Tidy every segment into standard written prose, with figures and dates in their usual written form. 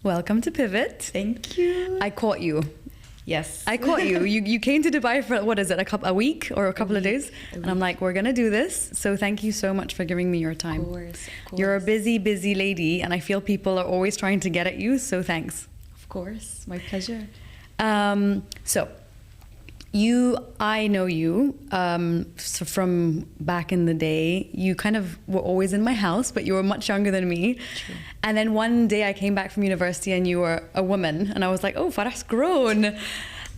Welcome to Pivot. Thank you. I caught you. Yes. I caught you. You came to Dubai for, what is it, a week or a couple of days? And I'm like, we're going to do this. So thank you so much for giving me your time. Of course. You're a busy, busy lady, and I feel people are always trying to get at you, so thanks. Of course. My pleasure. I know you so from back in the day. You kind of were always in my house, but you were much younger than me. True. And then one day I came back from university and you were a woman, and I was like, oh, Farrah's grown.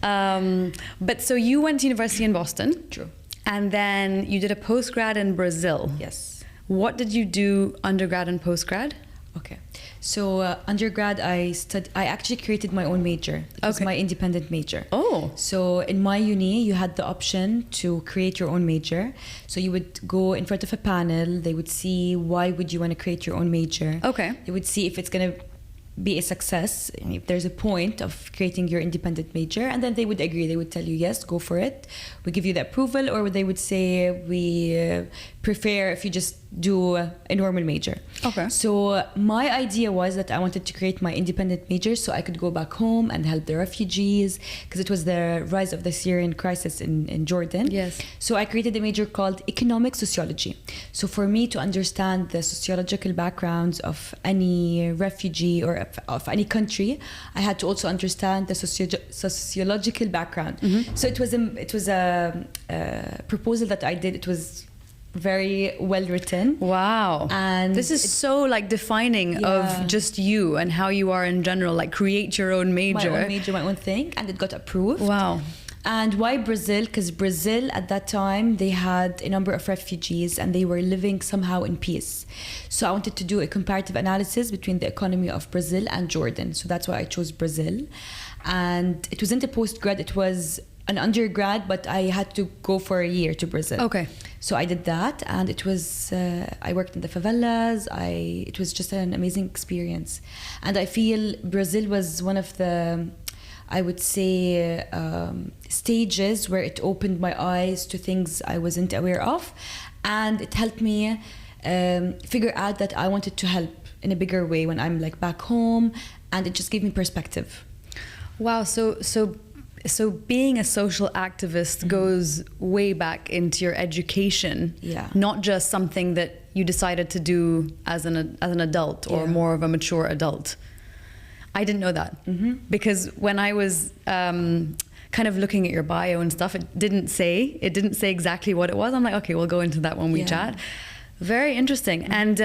But so you went to university in Boston. True. And then you did a postgrad in Brazil. Yes. What did you do undergrad and postgrad? Okay. So undergrad, I actually created my own major. It was my independent major. Oh. So in my uni, you had the option to create your own major. So you would go in front of a panel. They would see why would you want to create your own major. Okay. They would see if it's going to be a success, and if there's a point of creating your independent major, and then they would agree. They would tell you, yes, go for it. We give you the approval, or they would say, we prefer if you just do a normal major. Okay. So my idea was that I wanted to create my independent major so I could go back home and help the refugees, because it was the rise of the Syrian crisis in Jordan. Yes. So I created a major called economic sociology. So for me to understand the sociological backgrounds of any refugee or of any country, I had to also understand the sociological background. Mm-hmm. So it was a proposal that I did. It was very well written. Wow. And this is so like defining of just you and how you are in general, like create your own major. My own major, my own thing, and it got approved. Wow. And why Brazil? Because Brazil at that time, they had a number of refugees and they were living somehow in peace. So I wanted to do a comparative analysis between the economy of Brazil and Jordan. So that's why I chose Brazil. And it wasn't a postgrad, it was an undergrad, but I had to go for a year to Brazil. Okay. So I did that, and it was, I worked in the favelas. It was just an amazing experience. And I feel Brazil was one of the, I would say, stages where it opened my eyes to things I wasn't aware of. And it helped me figure out that I wanted to help in a bigger way when I'm like back home, and it just gave me perspective. Wow, so being a social activist goes way back into your education, not just something that you decided to do as an adult or more of a mature adult. I didn't know that because when I was kind of looking at your bio and stuff, it didn't say exactly what it was. I'm like, okay, we'll go into that when we chat. Very interesting. And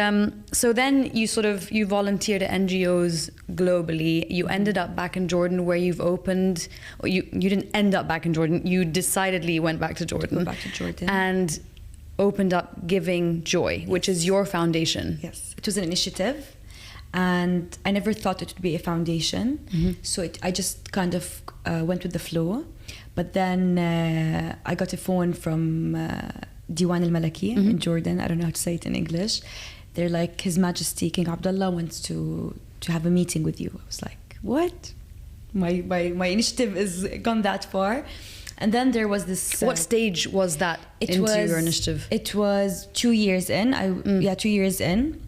so then you volunteered at NGOs globally. You ended up back in Jordan where you've opened, or you didn't end up back in Jordan, you decidedly went back to Jordan. Go back to Jordan. And opened up Giving Joy, which is your foundation. Yes, it was an initiative. And I never thought it would be a foundation. So I just kind of went with the flow. But then I got a phone from Diwan al-Malaki in Jordan. I don't know how to say it in English. They're like, His Majesty King Abdullah wants to have a meeting with you. I was like, what? My initiative is gone that far. And then there was this... what stage was that your initiative? It was 2 years in. 2 years in.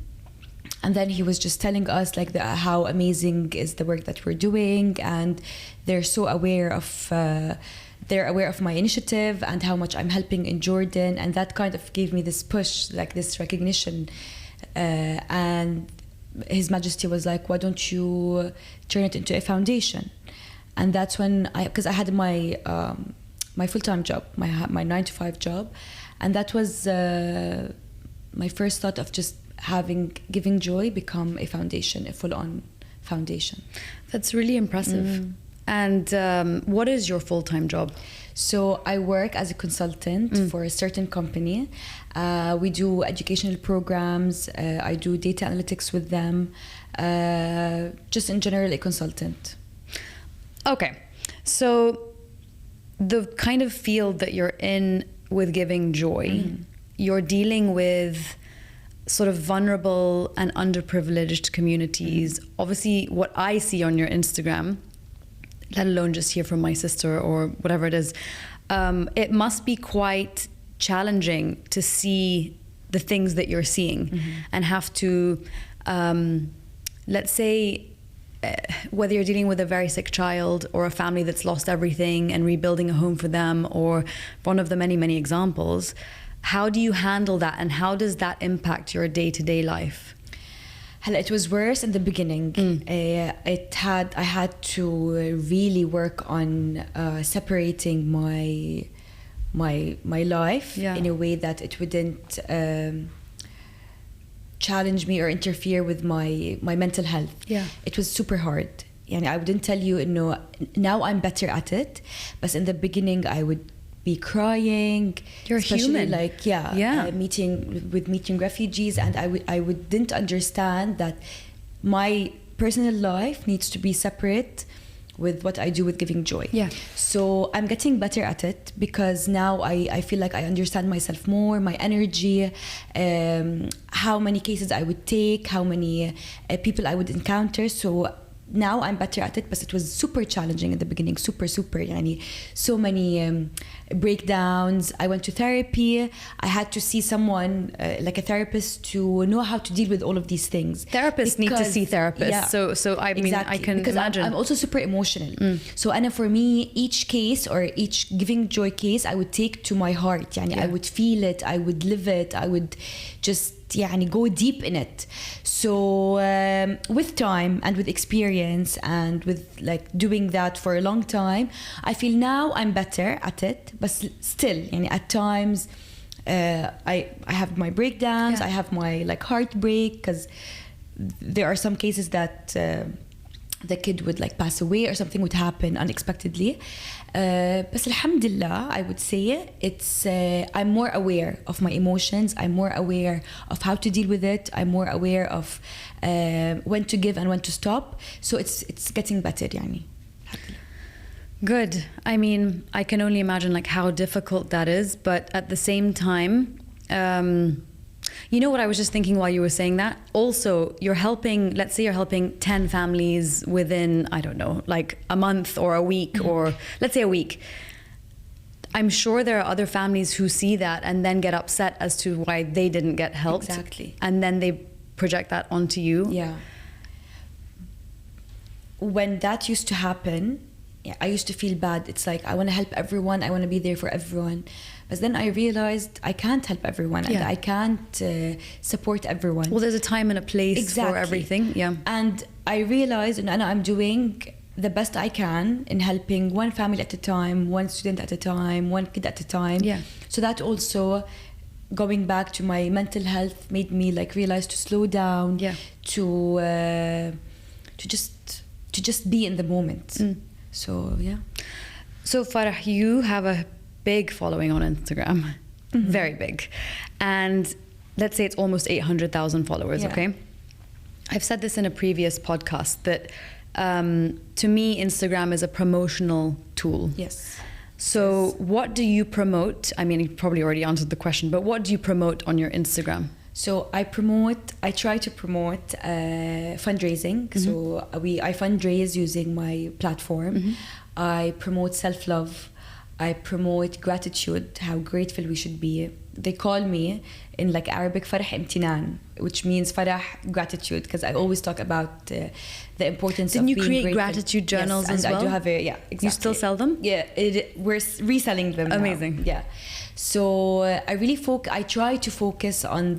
And then he was just telling us like how amazing is the work that we're doing, and they're so aware of... they're aware of my initiative and how much I'm helping in Jordan, and that kind of gave me this push, like this recognition. And His Majesty was like, why don't you turn it into a foundation? And that's when because I had my full-time job, my 9-to-5 job, and that was my first thought of just having Giving Joy become a foundation, a full-on foundation. That's really impressive. And what is your full-time job? So I work as a consultant for a certain company. We do educational programs. I do data analytics with them. Just in general, a consultant. Okay. So the kind of field that you're in with Giving Joy, you're dealing with sort of vulnerable and underprivileged communities. Obviously, what I see on your Instagram, let alone just hear from my sister or whatever it is, it must be quite challenging to see the things that you're seeing and have to, let's say, whether you're dealing with a very sick child or a family that's lost everything and rebuilding a home for them, or one of the many, many examples, how do you handle that, and how does that impact your day-to-day life? It was worse in the beginning. I had to really work on separating my life in a way that it wouldn't challenge me or interfere with my mental health. It was super hard. I wouldn't tell you, now I'm better at it, but in the beginning I would be crying. You're especially human. Meeting refugees, and I didn't understand that my personal life needs to be separate with what I do with giving joy. So I'm getting better at it, because now I feel like I understand myself more, my energy, how many cases I would take, how many people I would encounter. So now I'm better at it, but it was super challenging in the beginning, super so many breakdowns. I went to therapy. I had to see someone like a therapist to know how to deal with all of these things. Therapists need to see therapists. So I mean, I can imagine. I'm also super emotional. So and for me, each case or each giving joy case, I would take to my heart. I would feel it, I would live it, I would just go deep in it. So with time and with experience and with doing that for a long time, I feel now I'm better at it. But still, at times I have my breakdowns, I have my heartbreak, because there are some cases that the kid would pass away or something would happen unexpectedly. But alhamdulillah, I would say it's I'm more aware of my emotions. I'm more aware of how to deal with it. I'm more aware of when to give and when to stop. So it's getting better, Good. I mean, I can only imagine how difficult that is, but at the same time, you know what I was just thinking while you were saying that? Also, let's say you're helping 10 families within, I don't know, a month or a week, or let's say a week. I'm sure there are other families who see that and then get upset as to why they didn't get helped. Exactly. And then they project that onto you. Yeah. When that used to happen, I used to feel bad. It's I want to help everyone. I want to be there for everyone. But then I realized I can't help everyone, and I can't support everyone. Well, there's a time and a place for everything. Yeah. And I realized, and I'm doing the best I can in helping one family at a time, one student at a time, one kid at a time. Yeah. So that also, going back to my mental health, made me realize to slow down. Yeah. To just be in the moment. So yeah. So Farrah, you have a big following on Instagram, very big, and let's say it's almost 800,000 followers. Okay, I've said this in a previous podcast that to me Instagram is a promotional tool. Yes. So what do you promote? I mean, you probably already answered the question, but what do you promote on your Instagram? So I try to promote fundraising. So I fundraise using my platform. I promote self-love. I promote gratitude, how grateful we should be. They call me in Arabic Farrah Imtinan, which means Farrah gratitude, because I always talk about the importance of being grateful. Didn't you create gratitude journals as well? I do have exactly. You still sell them? Yeah, we're reselling them now. Amazing. Yeah. So I try to focus on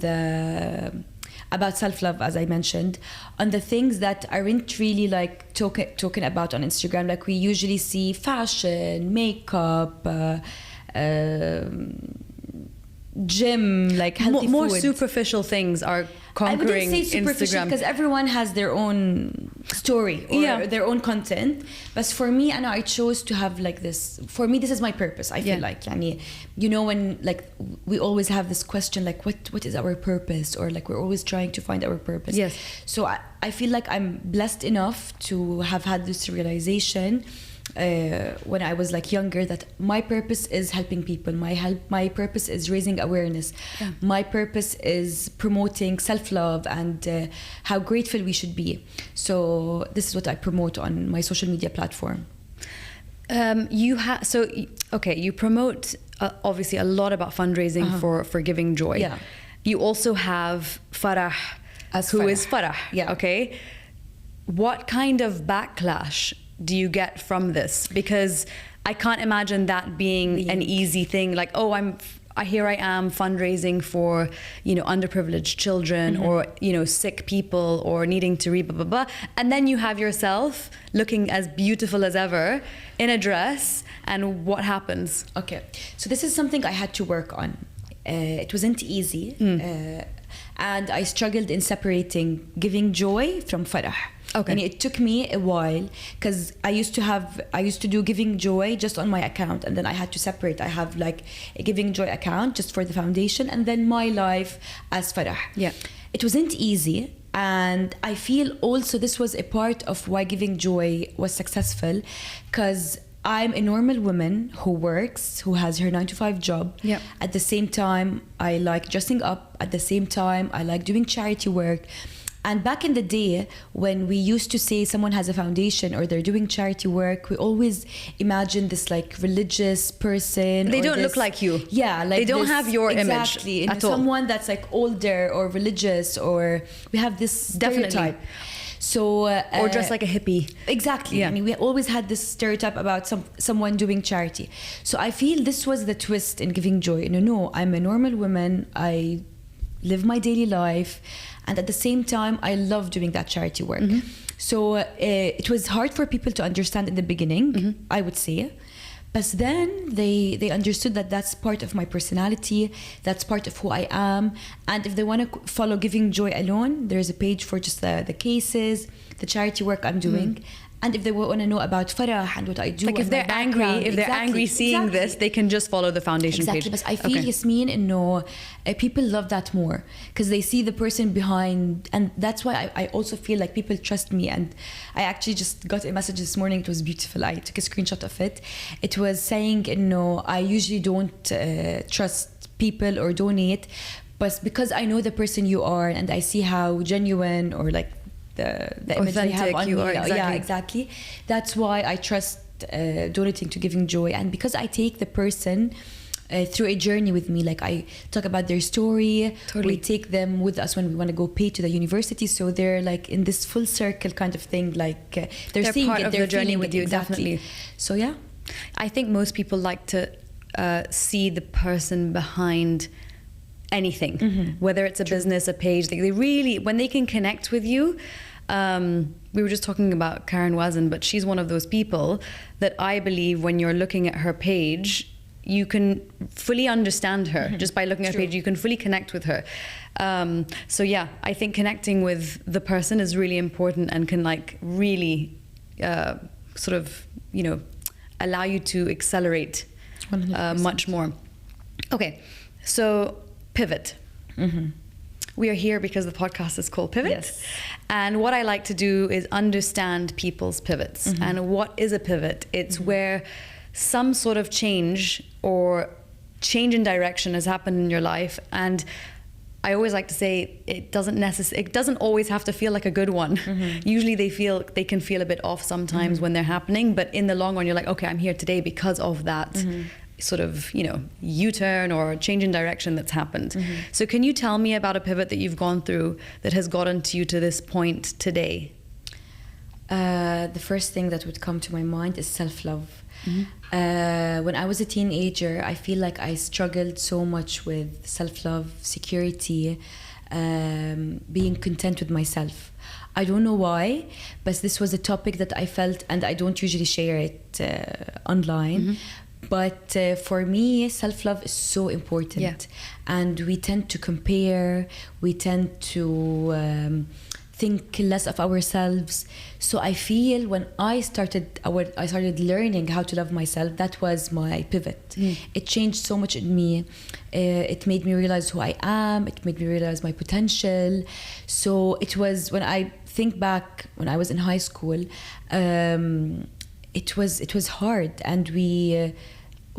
about self-love, as I mentioned, on the things that aren't really talking about on Instagram. We usually see fashion, makeup, gym, healthy more food. Superficial things are conquering I wouldn't say superficial, because everyone has their own story or their own content. But for me, I chose to have this. For me, this is my purpose. I feel when we always have this question, what is our purpose, or we're always trying to find our purpose. Yes. So I feel I'm blessed enough to have had this realization when I was younger, that my purpose is helping people. My purpose is raising awareness. Yeah. My purpose is promoting self-love and how grateful we should be. So this is what I promote on my social media platform. You promote obviously a lot about fundraising for giving joy. Yeah. You also have Farrah, who is Farrah. Yeah. Okay. what kind of backlash do you get from this? Because I can't imagine that being an easy thing. Like, oh, here I am fundraising for, underprivileged children or, sick people or needing to read blah, blah, blah. And then you have yourself looking as beautiful as ever in a dress, and what happens? Okay. So this is something I had to work on. It wasn't easy. And I struggled in separating giving joy from Farrah. Okay. And it took me a while, because I used to do giving joy just on my account, and then I had to separate. I have like a giving joy account just for the foundation, and then my life as Farrah. Yeah. It wasn't easy, and I feel also this was a part of why giving joy was successful, because I'm a normal woman who works, who has her 9-to-5 job. Yeah. At the same time, I like dressing up. At the same time, I like doing charity work. And back in the day, when we used to say someone has a foundation or they're doing charity work, we always imagine this like religious person. They don't look like you. Yeah, like they don't this, have your exactly, image at all. Someone that's like older or religious, or we have this stereotype. Definitely. So or dress like a hippie. Exactly. Yeah. I mean, we always had this stereotype about someone doing charity. So I feel this was the twist in giving joy. No, I'm a normal woman. I live my daily life, and at the same time, I love doing that charity work. So it was hard for people to understand in the beginning, I would say. But then they understood that that's part of my personality, that's part of who I am. And if they want to follow Giving Joy alone, there's a page for just the cases, the charity work I'm doing. And if they want to know about Farrah and what I do, like if they're angry seeing this, they can just follow the foundation page. But I feel Yasmin, people love that more, because they see the person behind, and that's why I also feel like people trust me. And I actually just got a message this morning. It was beautiful. I took a screenshot of it. It was saying, I usually don't trust people or donate, but because I know the person you are and I see how genuine or like the image they have on me. Exactly. Yeah, exactly. That's why I trust donating to Giving Joy, and because I take the person through a journey with me. Like I talk about their story. Totally. We take them with us when we want to go pay to the university. So they're like in this full circle kind of thing. Like they're seeing part it, of they're the journey feeling with it, you. exactly. Definitely. So yeah, I think most people like to see the person behind anything, whether it's a business, a page. They really, when they can connect with you. We were just talking about Karen Wazin, but she's one of those people that I believe when you're looking at her page, you can fully understand her just by looking at her page. You can fully connect with her. So yeah, I think connecting with the person is really important and can like really sort of, allow you to accelerate much more. Okay, so pivot. We are here because the podcast is called Pivot. Yes. And what I like to do is understand people's pivots. And what is a pivot? It's where some sort of change or change in direction has happened in your life. And I always like to say it doesn't always have to feel like a good one. Usually they can feel a bit off sometimes when they're happening, but in the long run you're like, okay, I'm here today because of that. Sort of, U-turn or change in direction that's happened. So can you tell me about a pivot that you've gone through that has gotten to you to this point today? The first thing that would come to my mind is self-love. When I was a teenager, I feel like I struggled so much with self-love, security, being content with myself. I don't know why, but this was a topic that I felt, and I don't usually share it online. But for me, self-love is so important. And we tend to compare, we tend to think less of ourselves. So I feel when I started learning how to love myself, that was my pivot. It changed so much in me. It made me realize who I am. It made me realize my potential. So it was, when I think back when I was in high school, it was hard, and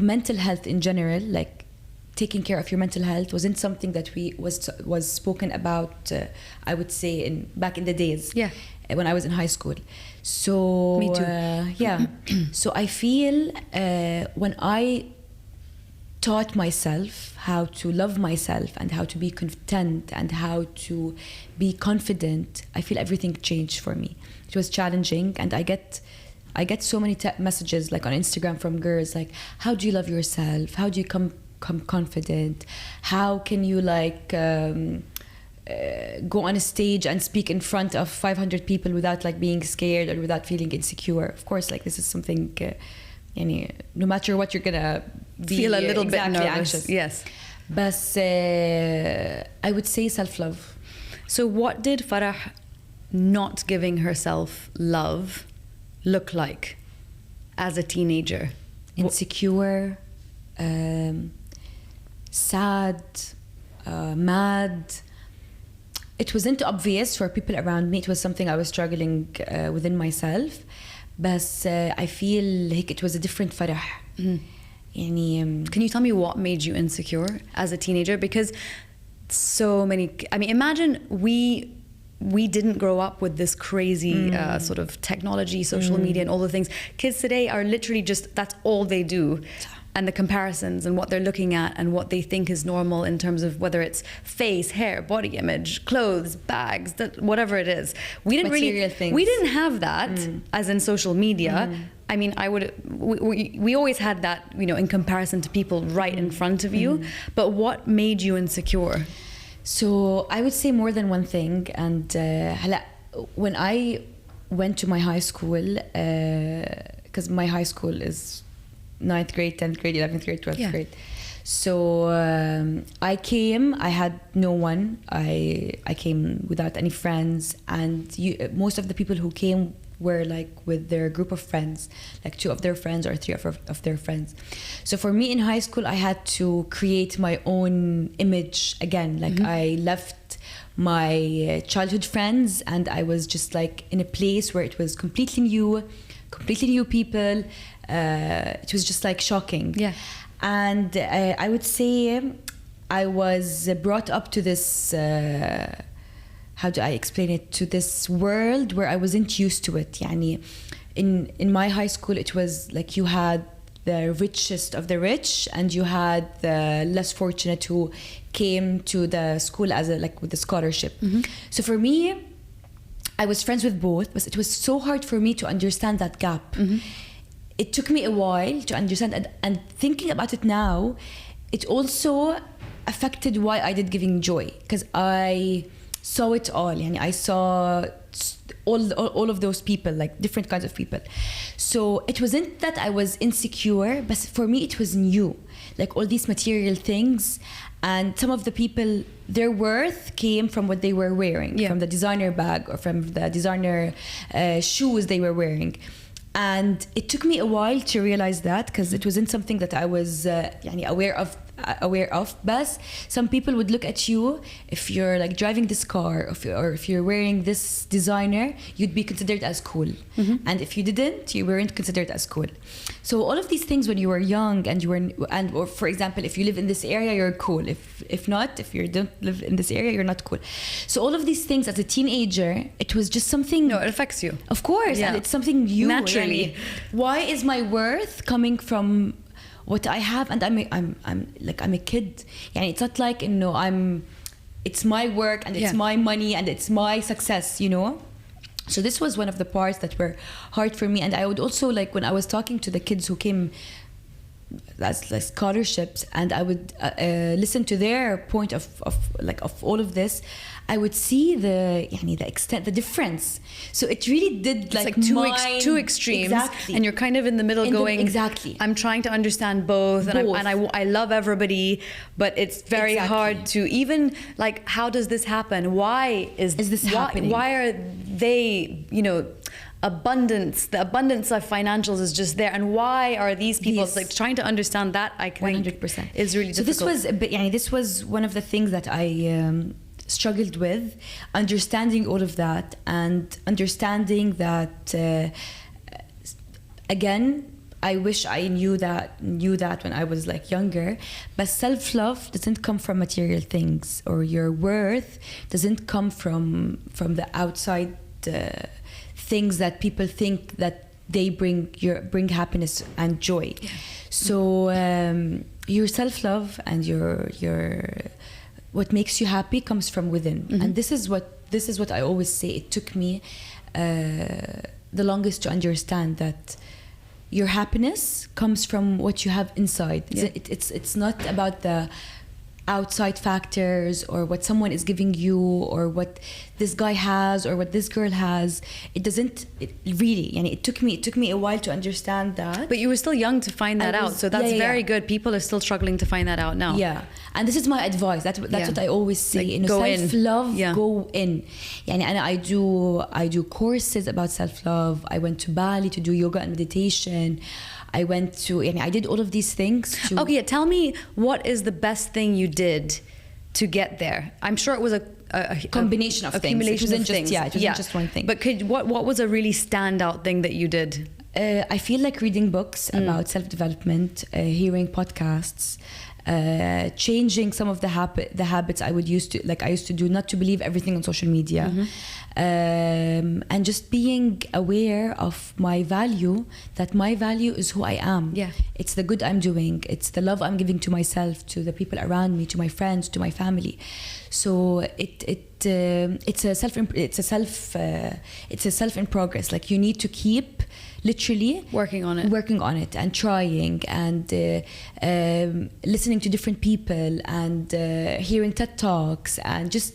mental health in general, like taking care of your mental health, wasn't something that was spoken about. I would say back in the days, when I was in high school. So me too. So I feel when I taught myself how to love myself and how to be content and how to be confident, I feel everything changed for me. It was challenging, and I get so many messages like on Instagram from girls like, how do you love yourself? How do you come confident? How can you like go on a stage and speak in front of 500 people without like being scared or without feeling insecure? Of course, like this is something no matter what, you're gonna feel a little bit nervous. Anxious. Yes. But I would say self-love. So what did Farrah not giving herself love look like as a teenager? Insecure, sad, mad. It wasn't obvious for people around me. It was something I was struggling within myself. But I feel like it was a different Farrah. Can you tell me what made you insecure as a teenager? Because so many, I mean, imagine we didn't grow up with this crazy sort of technology, social media and all the things. Kids today are literally just, that's all they do. And the comparisons and what they're looking at and what they think is normal in terms of whether it's face, hair, body image, clothes, bags, whatever it is. We didn't have that as in social media. I mean, we always had that, in comparison to people right in front of you. But what made you insecure? So I would say more than one thing. And when I went to my high school, because my high school is 9th grade, 10th grade, 11th grade, 12th grade. So I had no one. I came without any friends, and most of the people who came were like with their group of friends, like 2 of their friends or 3 of their friends. So for me in high school, I had to create my own image again. Like I left my childhood friends, and I was just like in a place where it was completely new people. It was just like shocking. Yeah. And I would say I was brought up to this, how do I explain it, to this world where I wasn't used to it. Yani, in my high school, it was like you had the richest of the rich and you had the less fortunate who came to the school as with a scholarship. So for me, I was friends with both, but it was so hard for me to understand that gap. It took me a while to understand, and thinking about it now, it also affected why I did Giving Joy, because I saw it all. I saw all of those people, like different kinds of people. So it wasn't that I was insecure, but for me it was new, like all these material things. And some of the people, their worth came from what they were wearing, from the designer bag or from the designer shoes they were wearing. And it took me a while to realize that, because it wasn't something that I was aware of. But some people would look at you, if you're like driving this car or if you're wearing this designer, you'd be considered as cool. And if you didn't, you weren't considered as cool. So all of these things when you were young or for example, if you live in this area, you're cool. If not, if you don't live in this area, you're not cool. So all of these things as a teenager, it was just something. No, it affects you. Of course, and it's something new. Naturally. Why is my worth coming from what I have? And I'm a kid. It's not like it's my work and it's my money and it's my success. So this was one of the parts that were hard for me. And I would also, like, when I was talking to the kids who came as like scholarships, and I would listen to their point of all of this, I would see the extent, the difference. So it really did like two extremes, and you're kind of in the middle going, exactly. I'm trying to understand both. And I love everybody, but it's very hard to even like, how does this happen? Why is this happening? Why are they, the abundance of financials is just there, and why are these people like trying to understand that? I think 100% is really difficult. So this was one of the things that I struggled with, understanding all of that, and understanding that again, I wish I knew that when I was like younger. But self-love doesn't come from material things, or your worth doesn't come from the outside things that people think that they bring happiness and joy. So your self-love and your what makes you happy comes from within. And this is what I always say. It took me the longest to understand that your happiness comes from what you have inside. It's not about the outside factors or what someone is giving you or what this guy has or what this girl has. It really, and it took me a while to understand that. But you were still young to find that out, so that's very good. People are still struggling to find that out now. Yeah, and this is my advice. That's what I always say. Like, you know, self-love, go in. And I do courses about self-love. I went to Bali to do yoga and meditation. I did all of these things. Okay, tell me, what is the best thing you did to get there? I'm sure it was a combination of things. It wasn't just one thing. But what was a really standout thing that you did? I feel like reading books about self-development, hearing podcasts, changing some of the habits I used to do, not to believe everything on social media. And just being aware of my value, that my value is who I am. It's the good I'm doing, it's the love I'm giving to myself, to the people around me, to my friends, to my family. So it's a self in progress. Like, you need to keep literally working on it and trying and listening to different people and hearing TED Talks and just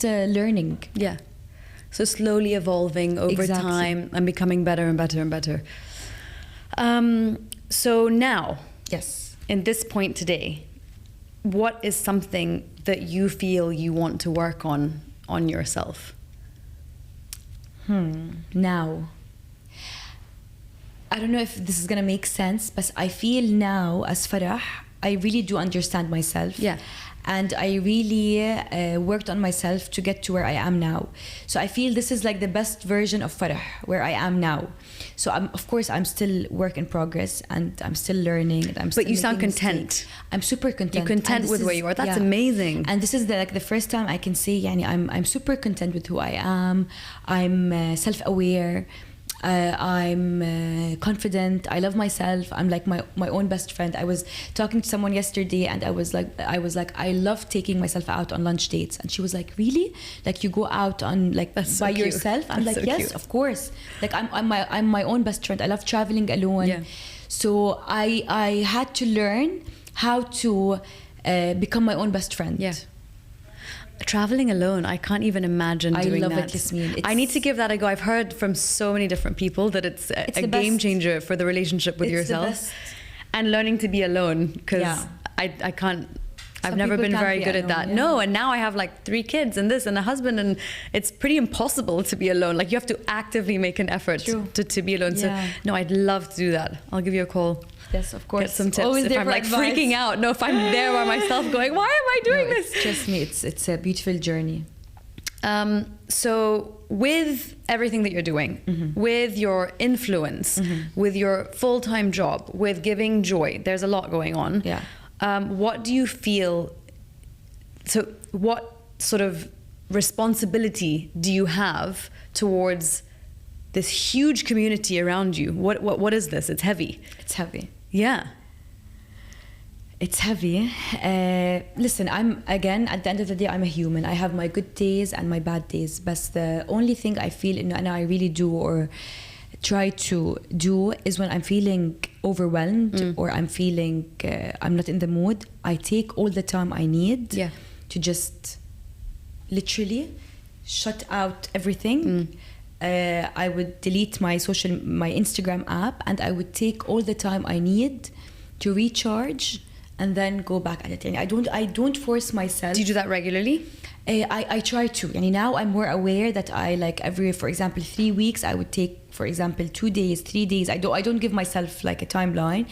learning. So slowly evolving over time and becoming better and better and better. So now, in this point today, what is something that you feel you want to work on yourself? Now, I don't know if this is gonna make sense, but I feel now as Farrah, I really do understand myself. And I really worked on myself to get to where I am now. So I feel this is like the best version of Farrah, where I am now. So of course I'm still work in progress and I'm still learning. And but you sound content. Mistakes. I'm super content. You're content with where you are. That's amazing. And this is the first time I can say, I'm super content with who I am. I'm self-aware. I'm confident. I love myself. I'm like my own best friend. I was talking to someone yesterday and I was like I love taking myself out on lunch dates, and she was like, really? Like, you go out on by yourself? I'm like, yes, of course. Like, I'm my own best friend. I love traveling alone. So I had to learn how to become my own best friend. Traveling alone, I can't even imagine doing that. I love it, Yasmin. I need to give that a go. I've heard from so many different people that it's a game changer for the relationship with yourself. And learning to be alone, because I can't. I've never been very good at that. No, and now I have like 3 kids and this and a husband, and it's pretty impossible to be alone. Like, you have to actively make an effort to be alone. So no, I'd love to do that. I'll give you a call. Yes, of course. Get some tips. Always if I'm like freaking out. No, if I'm there by myself going, why am I doing this? Trust me, it's a beautiful journey. So with everything that you're doing, with your influence, with your full-time job, with giving joy, there's a lot going on. What do you feel, so what sort of responsibility do you have towards this huge community around you? What is this? It's heavy. It's heavy. It's heavy. Listen, at the end of the day, I'm a human. I have my good days and my bad days. But the only thing I feel, and I really do or try to do, is when I'm feeling overwhelmed or I'm feeling I'm not in the mood, I take all the time I need to just literally shut out everything. I would delete my Instagram app, and I would take all the time I need to recharge and then go back at it. And I don't force myself. Do you do that regularly? I try to. And now I'm more aware that I for example 3 weeks I would take, for example, 2 days, 3 days. I don't give myself like a timeline.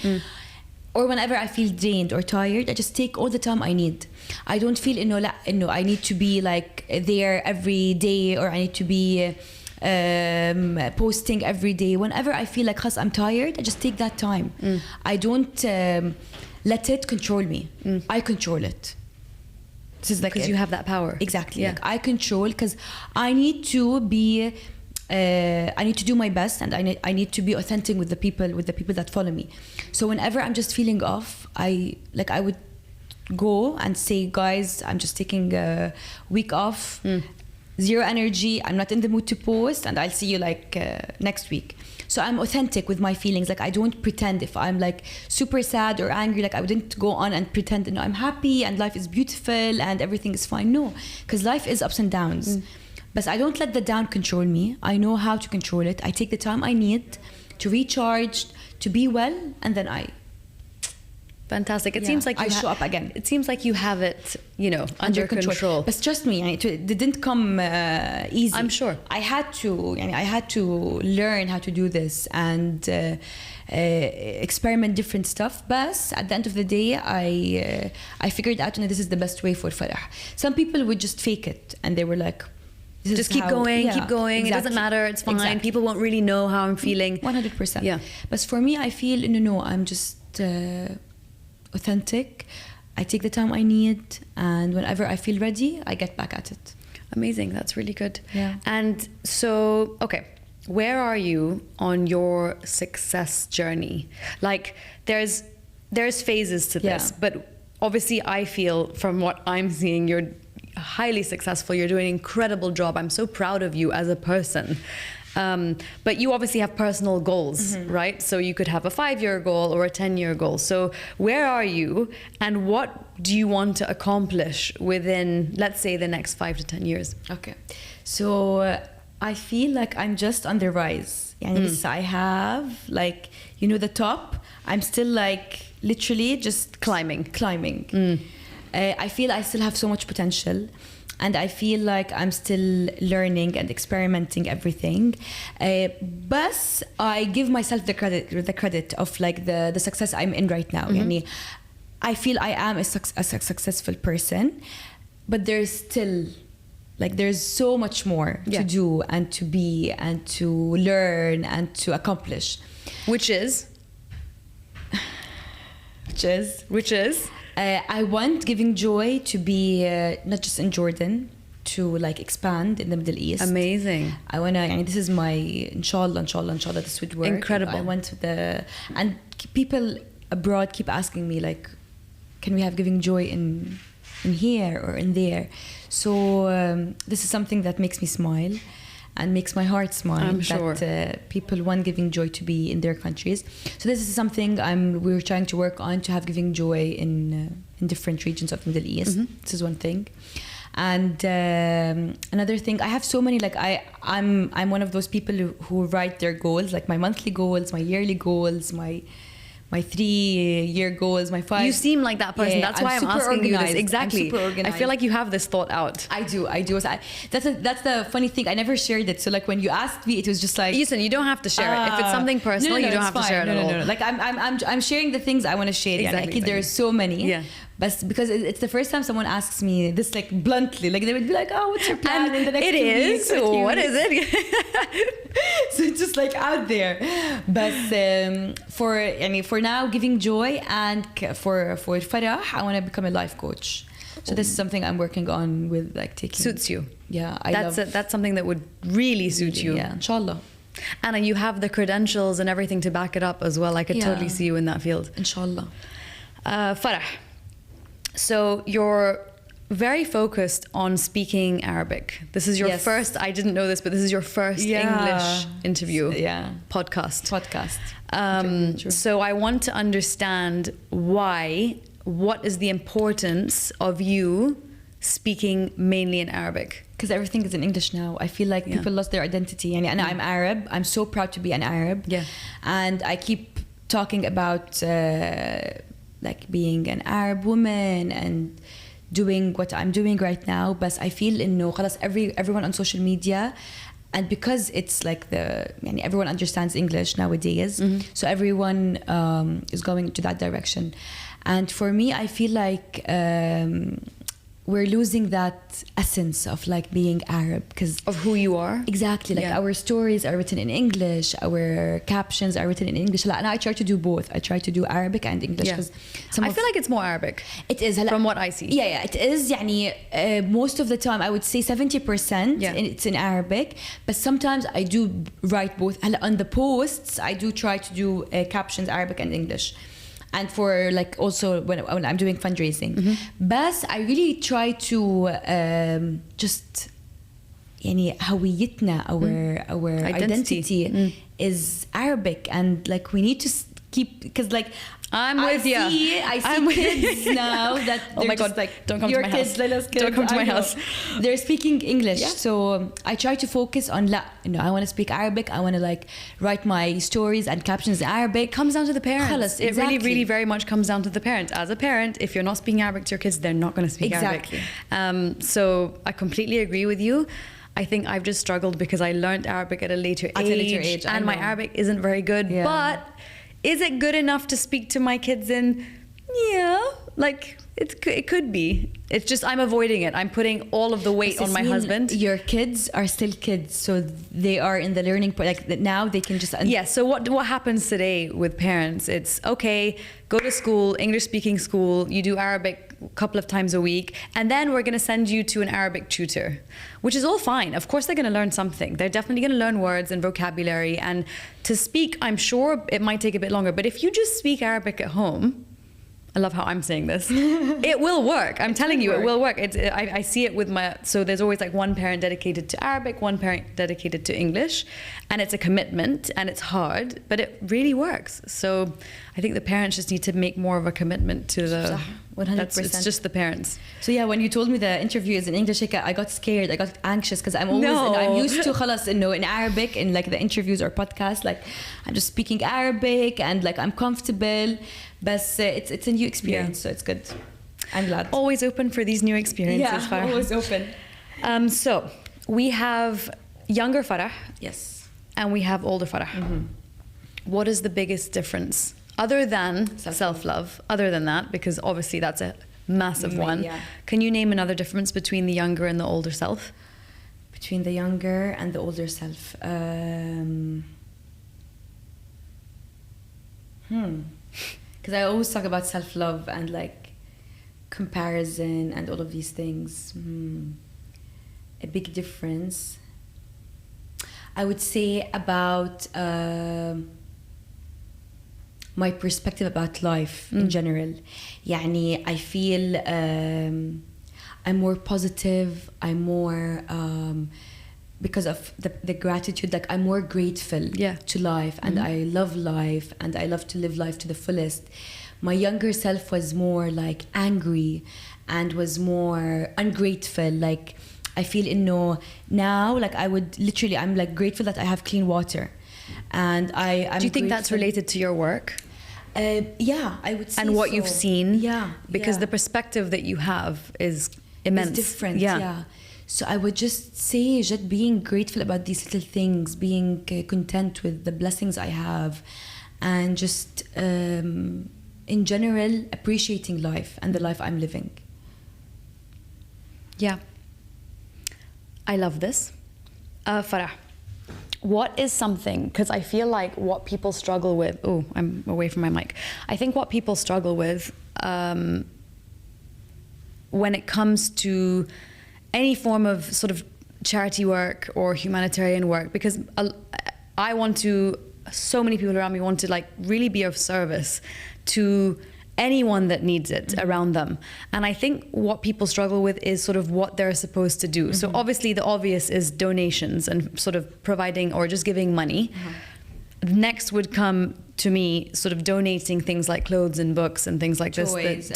Or whenever I feel drained or tired, I just take all the time I need. I don't feel I need to be like there every day, or I need to be posting every day. Whenever I feel like I'm tired, I just take that time. I don't let it control me. I control it. This is like, because you have that power. Exactly. Like, I control, because I need to be I need to do my best, and I need to be authentic with the people that follow me. So whenever I'm just feeling off, I would go and say, guys, I'm just taking a week off, zero energy, I'm not in the mood to post, and I'll see you next week. So I'm authentic with my feelings. Like I don't pretend. If I'm like super sad or angry, like I wouldn't go on and pretend, no, I'm happy and life is beautiful and everything is fine. No, because life is ups and downs. But I don't let the down control me. I know how to control it. I take the time I need to recharge, to be well, and then Fantastic. It seems like I show up again. It seems like you have it, under control. But trust me, it didn't come easy. I'm sure. I had to learn how to do this and experiment different stuff. But at the end of the day, I figured out this is the best way for Farrah. Some people would just fake it, and they were like, just keep going. Exactly. It doesn't matter. It's fine. Exactly. People won't really know how I'm feeling. 100%. Yeah. But for me, I feel no. I'm just authentic. I take the time I need, and whenever I feel ready, I get back at it. Amazing. That's really good. Yeah. And so, okay, where are you on your success journey? Like, there's phases to this, but obviously I feel from what I'm seeing, you're highly successful. You're doing an incredible job. I'm so proud of you as a person. But you obviously have personal goals, right? So you could have a 5-year goal or a 10-year goal. So where are you, and what do you want to accomplish within, let's say, the next 5 to 10 years? Okay. So I feel like I'm just on the rise. I have the top. I'm still literally just climbing. I feel I still have so much potential. And I feel like I'm still learning and experimenting everything. But I give myself the credit of the success I'm in right now. I feel I am a successful person, but there's still there's so much more to do and to be and to learn and to accomplish. Which is? I want Giving Joy to be not just in Jordan, to expand in the Middle East. Amazing. I want to, this is my, inshallah, this would work. Incredible. I want and people abroad keep asking me can we have Giving Joy in here or in there? So this is something that makes me smile and makes my heart smile. I'm sure that people want Giving Joy to be in their countries. So this is something we're trying to work on, to have Giving Joy in different regions of the Middle East. This is one thing. And another thing, I have so many, I'm one of those people who write their goals, my monthly goals, my yearly goals, my 3-year goals, my 5. You seem like that person. That's why I'm asking you this. Exactly. I'm super organized. I feel like you have this thought out. I do. That's the funny thing. I never shared it. So when you asked me, it was just listen, you don't have to share it. If it's something personal, you don't have to share it at all. No. I'm sharing the things I want to share. Exactly. There's so many. Yeah. But because it's the first time someone asks me this bluntly, they would be oh, what's your plan in the next 2 weeks? What is it? So it's just out there. But for now, Giving Joy, and for Farrah, I want to become a life coach. So this is something I'm working on with taking. Suits you. Yeah, that's something that would really suit you. Yeah, inshallah. Anna, you have the credentials and everything to back it up as well. I could totally see you in that field. Inshallah. Farrah, so you're very focused on speaking Arabic. This is your first, I didn't know this, but this is your first English interview podcast. So I want to understand what is the importance of you speaking mainly in Arabic? Because everything is in English now. I feel like people lost their identity. And I'm Arab. I'm so proud to be an Arab. Yeah. And I keep talking about being an Arab woman and doing what I'm doing right now. But I feel everyone on social media, and because it's everyone understands English nowadays, so everyone is going to that direction. And for me, I feel we're losing that essence of like being Arab, because of who you are. Exactly, like our stories are written in English, our captions are written in English, and I try to do both. I try to do Arabic and English, because I feel like it's more Arabic. It is, from what I see. Yeah, it is. يعني, most of the time I would say 70% it's in Arabic, but sometimes I do write both. On the posts I do try to do captions Arabic and English. And for like also when I'm doing fundraising. But I really try to just هويتنا, our identity is Arabic, and like we need to keep, because like I see kids now that oh my God, like, don't come to my house. Don't come to my house. They're speaking English, so I try to focus on I want to speak Arabic. I want to like write my stories and captions in Arabic. It comes down to the parents. Exactly. It really, really very much comes down to the parents. As a parent, if you're not speaking Arabic to your kids, they're not going to speak Arabic. So I completely agree with you. I think I've just struggled because I learned Arabic at a later age, and my Arabic isn't very good. Yeah. But is it good enough to speak to my kids in? Yeah, like it could be. It's just I'm avoiding it. I'm putting all of the weight on my husband. Your kids are still kids, so they are in the learning point. Like now they can just So what happens today with parents? It's okay, go to school, English speaking school. You do Arabic a couple of times a week, and then we're going to send you to an Arabic tutor, which is all fine. Of course they're going to learn something. They're definitely going to learn words and vocabulary, and to speak, I'm sure it might take a bit longer. But if you just speak Arabic at home, I love how I'm saying this. It will work. I'm telling you, it will work. I see it with so there's always like one parent dedicated to Arabic, one parent dedicated to English, and it's a commitment and it's hard, but it really works. So I think the parents just need to make more of a commitment to the 100%. It's just the parents. So yeah, when you told me the interview is in English, I got scared. I got anxious because I'm used to خلاص in Arabic in like the interviews or podcasts, like I'm just speaking Arabic and like I'm comfortable. But it's a new experience, so it's good. I'm glad. Always open for these new experiences, Farrah. Always open. So we have younger Farrah. Yes. And we have older Farrah. What is the biggest difference? Other than self-love, other than that, because obviously that's a massive one. Yeah. Can you name another difference between the younger and the older self? Between the younger and the older self? Because I always talk about self-love and like comparison and all of these things. A big difference, I would say, about my perspective about life in general. يعني I feel I'm more positive. I'm more because of the gratitude, like I'm more grateful to life, and I love life, and I love to live life to the fullest. My younger self was more like angry and was more ungrateful. Like I feel now like I'm like grateful that I have clean water, and I'm do you think that's related to your work? Yeah, I would say and what you've seen, because the perspective that you have is immense. It's different. So I would just say just being grateful about these little things, being content with the blessings I have, and just in general appreciating life and the life I'm living. Yeah, I love this. Farrah, what is something, because I feel like what people struggle with, I'm away from my mic. I think what people struggle with when it comes to any form of sort of charity work or humanitarian work, because so many people around me want to like really be of service to anyone that needs it around them. And I think what people struggle with is sort of what they're supposed to do. So obviously the obvious is donations and sort of providing or just giving money. Next would come to me sort of donating things like clothes and books and things like toys.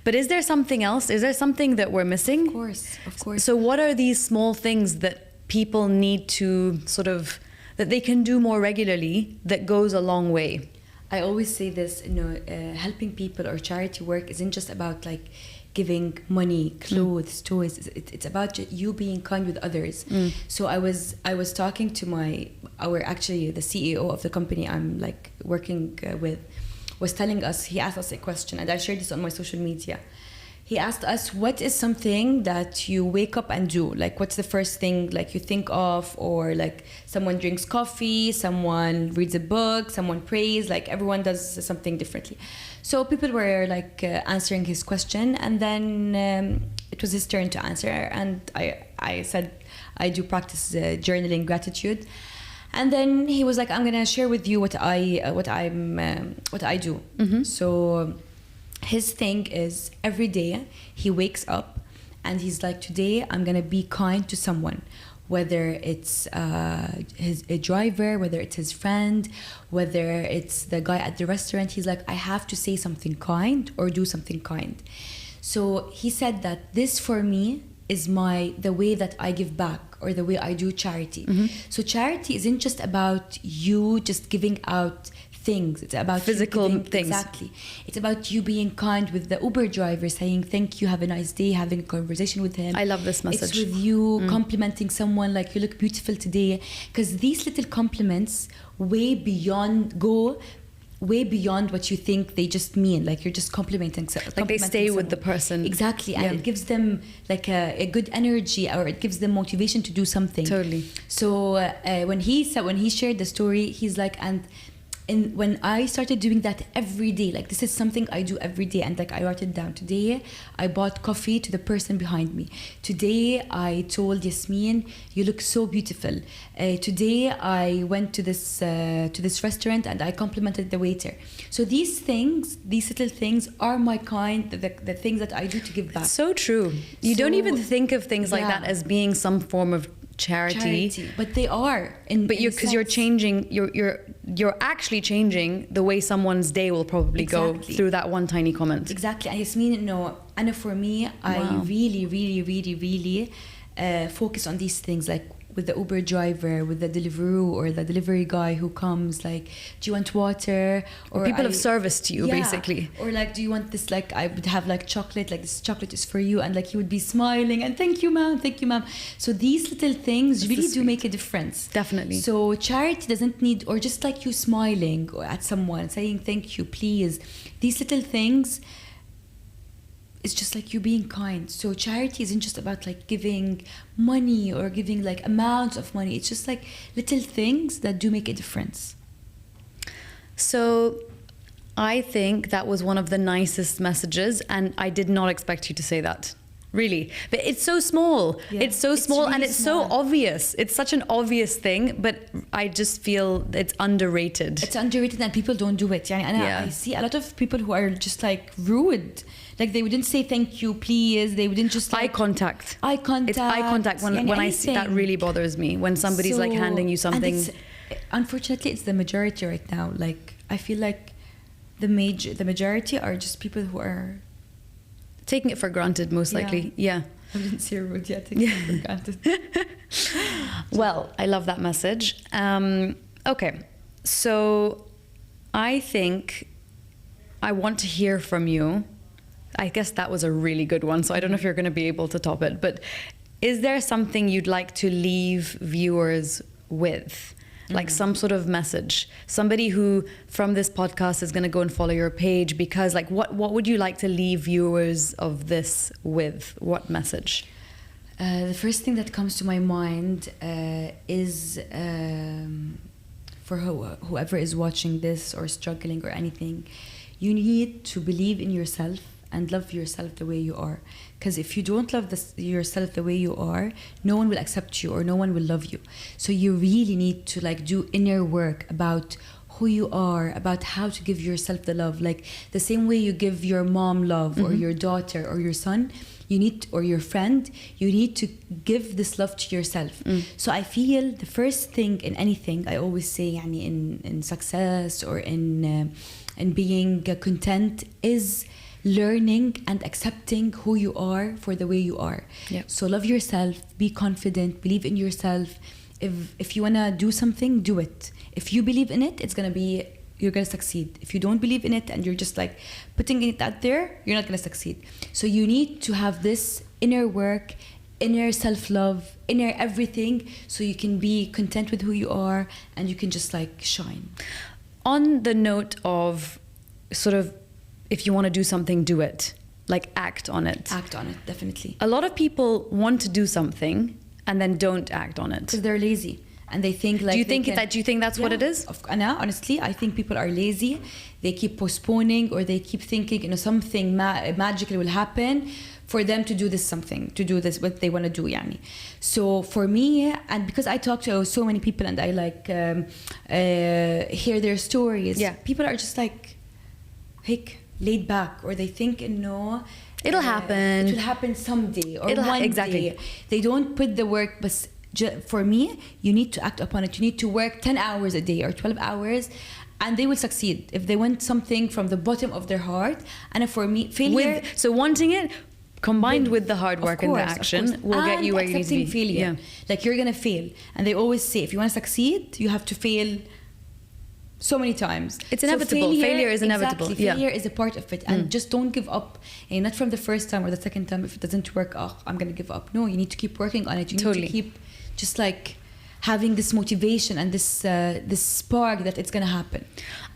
But is there something else? Is there something that we're missing? Of course. So what are these small things that people need to sort of, that they can do more regularly that goes a long way? I always say this, helping people or charity work isn't just about like giving money, clothes, toys. It's about you being kind with others. So I was talking to the CEO of the company I'm like working with, was telling us, he asked us a question, and I shared this on my social media. he asked us, what is something that you wake up and do? Like, what's the first thing like you think of? Or like someone drinks coffee, someone reads a book, someone prays, like everyone does something differently. So people were like answering his question, and then it was his turn to answer. And I said, I do practice journaling gratitude. And then he was like, I'm gonna share with you what I do. Mm-hmm. So his thing is every day he wakes up and he's like, today I'm gonna be kind to someone, whether it's a driver, whether it's his friend, whether it's the guy at the restaurant. He's like, I have to say something kind or do something kind. So he said that this for me is the way that I give back, or the way I do charity. Mm-hmm. So charity isn't just about you just giving out things. It's about physical things. Exactly. It's about you being kind with the Uber driver, saying thank you, have a nice day, having a conversation with him. I love this message. It's with you complimenting someone, like, you look beautiful today. Because these little compliments go way beyond what you think they just mean. Like, you're just complimenting like they stay someone. with the person. Exactly. And it gives them like a good energy, or it gives them motivation to do something. Totally. So when he shared the story, he's like, and when I started doing that every day, like, this is something I do every day, and like I wrote it down. Today I bought coffee to the person behind me. Today I told Yasmin, you look so beautiful. Today I went to this restaurant and I complimented the waiter. So these little things are my kind, the things that I do to give back. So true. You don't even think of things like that as being some form of charity, but they are. But you're changing. You're actually changing the way someone's day will probably go through that one tiny comment. Exactly. And Yasmin, Anna, for me, I really, really, really, really focus on these things, like with the Uber driver, with the Deliveroo or the delivery guy who comes, like, do you want water? Or people of service to you, basically. Or like, do you want this, like, I would have like chocolate, like this chocolate is for you, and like he would be smiling and thank you ma'am. So these little things really do make a difference. Definitely. So charity doesn't need, or just like you smiling at someone, saying thank you, please. These little things, it's just like you being kind. So charity isn't just about like giving money or giving like amounts of money. It's just like little things that do make a difference. So I think that was one of the nicest messages, and I did not expect you to say that. Really. But it's so small. Yeah. It's so small, really, and it's so obvious. It's such an obvious thing, but I just feel it's underrated. It's underrated and people don't do it. And I see a lot of people who are just like rude. Like, they wouldn't say thank you, please. They wouldn't just like... Eye contact. It's eye contact. When I see that, really bothers me. When somebody's like handing you something. Unfortunately, it's the majority right now. Like, I feel like the majority are just people who are... taking it for granted, most likely. Yeah. I didn't see a rude yet. Taking it for granted. Well, I love that message. Okay. So I think I want to hear from you. I guess that was a really good one, so I don't know if you're going to be able to top it, but is there something you'd like to leave viewers with? Like some sort of message, somebody who from this podcast is going to go and follow your page, because like what would you like to leave viewers of this with? What message? The first thing that comes to my mind is for whoever is watching this or struggling or anything, you need to believe in yourself and love yourself the way you are. Because if you don't love yourself the way you are, no one will accept you or no one will love you. So you really need to like do inner work about who you are, about how to give yourself the love. Like the same way you give your mom love or your daughter or your son, or your friend, you need to give this love to yourself. So I feel the first thing in anything, I always say in success or in being content, is learning and accepting who you are for the way you are. So love yourself, be confident, believe in yourself. If you want to do something, do it. If you believe in it, you're going to succeed. If you don't believe in it and you're just like putting it out there, you're not going to succeed. So you need to have this inner work, inner self-love, inner everything, so you can be content with who you are and you can just like shine. On the note of sort of, if you want to do something, do it. like act on it. Act on it, definitely. A lot of people want to do something and then don't act on it because they're lazy. And they think like... Do you think that's what it is? No, honestly, I think people are lazy. They keep postponing, or they keep thinking, you know, something magically will happen for them to do this what they want to do, yani. So for me, and because I talk to so many people and I like hear their stories, people are just like, laid back, or they think, no, it'll happen. It will happen someday or one day. They don't put the work, but for me, you need to act upon it. You need to work 10 hours a day or 12 hours, and they will succeed if they want something from the bottom of their heart. And for me, failure... So wanting it combined with the hard work and the action will get you where you need to be. Failure. Like, you're going to fail. And they always say, if you want to succeed, you have to fail so many times. It's inevitable. Failure is inevitable. Exactly. Failure is a part of it. And just don't give up. And not from the first time or the second time. If it doesn't work, I'm going to give up. No, you need to keep working on it. You need to keep just like having this motivation and this spark that it's going to happen.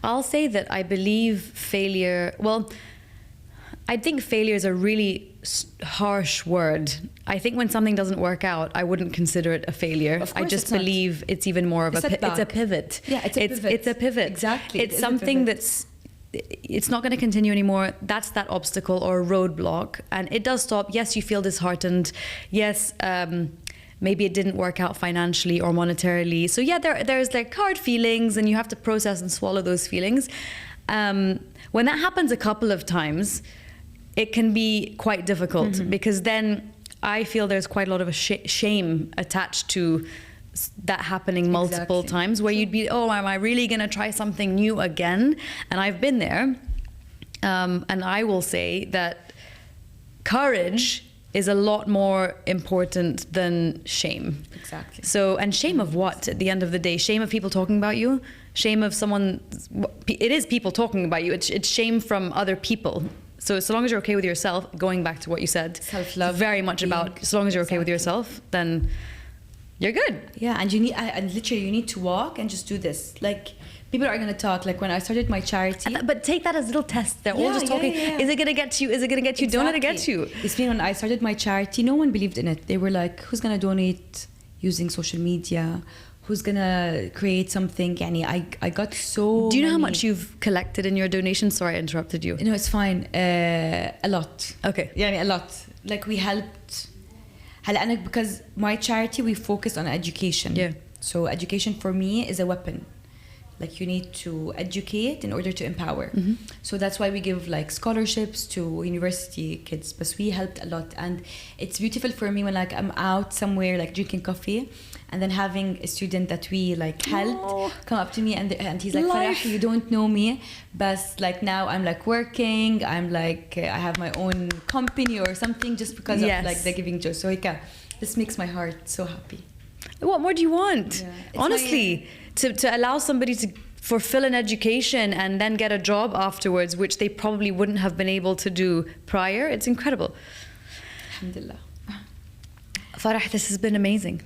I'll say that I believe failure... Well, I think failure is a really harsh word. I think when something doesn't work out, I wouldn't consider it a failure. Of course, I just believe it's even more of it's a pivot. Yeah, it's a pivot. It's a pivot. Exactly. It's something that's... It's not going to continue anymore. That's that obstacle or roadblock. And it does stop. Yes, you feel disheartened. Yes, maybe it didn't work out financially or monetarily. So yeah, there's like hard feelings, and you have to process and swallow those feelings. When that happens a couple of times, it can be quite difficult, because then I feel there's quite a lot of a shame attached to that happening multiple times, where you'd be, oh, am I really going to try something new again? And I've been there. And I will say that courage is a lot more important than shame. Exactly. So, and shame of what at the end of the day? Shame of people talking about you? Shame of someone... It is people talking about you. It's shame from other people. So long as you're okay with yourself, going back to what you said, self-love, very much about, so long as you're okay with yourself, then you're good. Yeah, and literally you need to walk and just do this. Like, people are going to talk. Like, when I started my charity... But take that as a little test. They're all just talking. Yeah. Is it going to get you? Is it going to get you? Don't let it get you. It's been when I started my charity, no one believed in it. They were like, who's going to donate using social media? Who's going to create something? Yani, I got so... Do you know how much you've collected in your donation? Sorry, I interrupted you. No, it's fine. A lot. Okay. Yani, a lot. Like, we helped... Because my charity, we focus on education. Yeah. So education for me is a weapon. Like, you need to educate in order to empower. So that's why we give like scholarships to university kids. But we helped a lot, and it's beautiful for me when like I'm out somewhere like drinking coffee, and then having a student that we like helped come up to me, and he's like, Farrah, you don't know me, but like now I'm like working, I'm like I have my own company or something, just because of like the giving joy. So this makes my heart so happy. What more do you want? Yeah. Honestly, to allow somebody to fulfill an education and then get a job afterwards, which they probably wouldn't have been able to do prior, it's incredible. Alhamdulillah. Farrah, this has been amazing.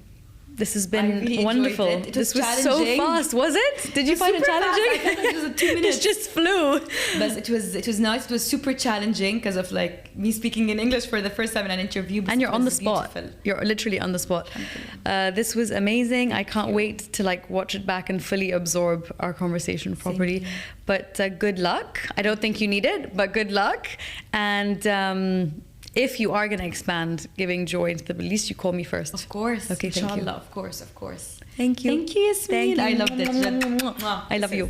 This has been really wonderful. This was so fast, was it? Did you find it challenging? I thought it was 2 minutes. It just flew. But it was nice. It was super challenging because of like me speaking in English for the first time in an interview. And you're on the spot. Beautiful. You're literally on the spot. This was amazing. I can't wait to like watch it back and fully absorb our conversation properly. But good luck. I don't think you need it, but good luck. And if you are going to expand giving joy into the Middle East, you call me first. Of course. Okay, thank you. Of course. Thank you. Thank you, Yasmin. I loved it. I love you.